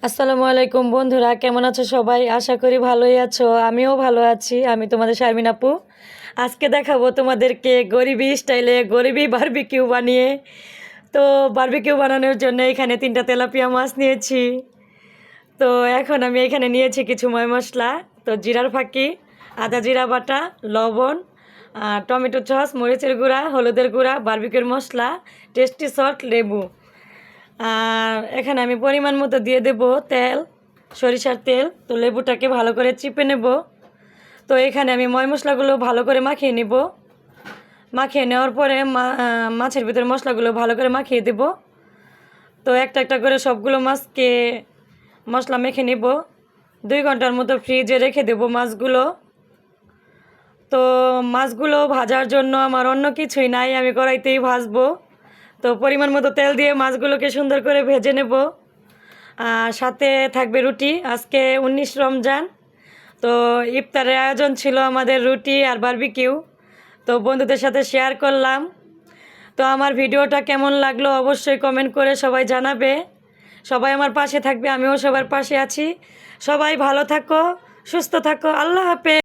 আসসালামু আলাইকুম বন্ধুরা, কেমন আছো সবাই? আশা করি ভালোই আছো। আমিও ভালো আছি। আমি তোমাদের শারমিন আপু। আজকে দেখাবো তোমাদেরকে গরিবি স্টাইলে গরিবি বারবিকিউ বানিয়ে। তো বারবিকিউ বানানোর জন্য এখানে 3টা তেলাপিয়া মাছ নিয়েছি। তো এখন আমি এখানে নিয়েছি কিছু ময় মশলা। তো জিরার ফাঁকি, আদা জিরা বাটা, লবণ, টমেটো সস, মরিচের গুঁড়া, হলুদের গুঁড়া, বারবিকিউর মশলা, টেস্টি সল্ট, লেবু। আর এখানে আমি পরিমাণ মতো দিয়ে দেব তেল, সরিষার তেল। তো লেবুটাকে ভালো করে চিপে নেব। তো এখানে আমি ময় মশলাগুলো ভালো করে মাখিয়ে নেব। মাখিয়ে নেওয়ার পরে মাছের ভিতরে মশলাগুলো ভালো করে মাখিয়ে দেব। তো একটা একটা করে সবগুলো মাছকে মশলা মেখে নেব। 2 ঘন্টার মতো ফ্রিজে রেখে দেব মাছগুলো। তো মাছগুলো ভাজার জন্য আমার অন্য কিছুই নাই, আমি কড়াইতেই ভাজবো। তো পরিমাণ মতো তেল দিয়ে মাছগুলোকে সুন্দর করে ভেজে নেব। আর সাথে থাকবে রুটি। আজকে 19 রমজান। তো ইফতারের আয়োজন ছিল আমাদের রুটি আর বারবিকিউ। তো বন্ধুদের সাথে শেয়ার করলাম। তো আমার ভিডিওটা কেমন লাগলো অবশ্যই কমেন্ট করে সবাই জানাবে। সবাই আমার পাশে থাকবে, আমিও সবার পাশে আছি। সবাই ভালো থাকো, সুস্থ থাকো। আল্লাহ হাফেজ।